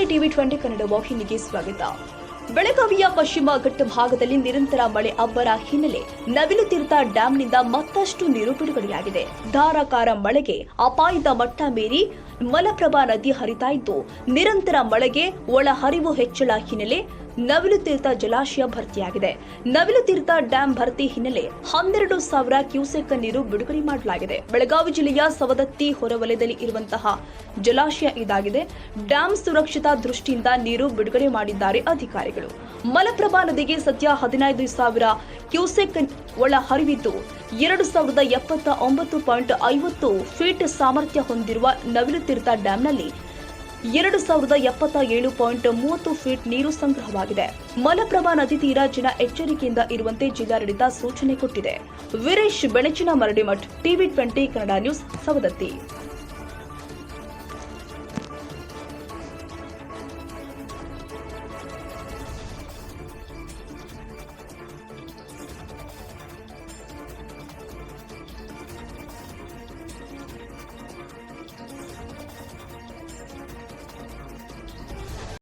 ಟಿವಿ20 ಕನ್ನಡ ವಾಹಿನಿಗೆ ಸ್ವಾಗತ. ಬೆಳಗಾವಿಯ ಪಶ್ಚಿಮ ಘಟ್ಟ ಭಾಗದಲ್ಲಿ ನಿರಂತರ ಮಳೆ ಅಬ್ಬರ ಹಿನ್ನೆಲೆ ನವಿಲುತೀರ್ಥ ಡ್ಯಾಂನಿಂದ ಮತ್ತಷ್ಟು ನೀರು ಬಿಡುಗಡೆಯಾಗಿದೆ. ಧಾರಾಕಾರ ಮಳೆಗೆ ಅಪಾಯದ ಮಟ್ಟ ಮೀರಿ ಮಲಪ್ರಭಾ ನದಿ ಹರಿತಾ ಇದ್ದು, ನಿರಂತರ ಮಳೆಗೆ ಒಳಹರಿವು ಹೆಚ್ಚಳ ಹಿನ್ನೆಲೆ ನವಿಲುತೀರ್ಥ ಜಲಾಶಯ ಭರ್ತಿಯಾಗಿದೆ. ನವಿಲುತೀರ್ಥ ಡ್ಯಾಂ ಭರ್ತಿ ಹಿನ್ನೆಲೆ 12,000 ಕ್ಯೂಸೆಕ್ ನೀರು ಬಿಡುಗಡೆ ಮಾಡಲಾಗಿದೆ. ಬೆಳಗಾವಿ ಜಿಲ್ಲೆಯ ಸವದತ್ತಿ ಹೊರವಲಯದಲ್ಲಿ ಇರುವಂತಹ ಜಲಾಶಯ ಇದಾಗಿದೆ. ಡ್ಯಾಂ ಸುರಕ್ಷತಾ ದೃಷ್ಟಿಯಿಂದ ನೀರು ಬಿಡುಗಡೆ ಮಾಡಿದ್ದಾರೆ ಅಧಿಕಾರಿಗಳು. ಮಲಪ್ರಭಾ ನದಿಗೆ ಸದ್ಯ 15,000 ಕ್ಯೂಸೆಕ್ ಒಳ ಹರಿವಿದ್ದು, 2,079.50 ಫೀಟ್ ಸಾಮರ್ಥ್ಯ ಹೊಂದಿರುವ ನವಿಲುತೀರ್ಥ ಡ್ಯಾಂನಲ್ಲಿ 2,077.30 ಫೀಟ್ ನೀರು ಸಂಗ್ರಹವಾಗಿದೆ. ಮಲಪ್ರಭಾ ನದಿ ತೀರ ಜನ ಎಚ್ಚರಿಕೆಯಿಂದ ಇರುವಂತೆ ಜಿಲ್ಲಾಡಳಿತ ಸೂಚನೆ ಕೊಟ್ಟಿದೆ. ವೀರೇಶ್ ಬೆಣಚಿನ ಮರಡಿಮಠ್, ಟಿವಿ20 ಕನ್ನಡ ನ್ಯೂಸ್, ಸವದತ್ತಿ.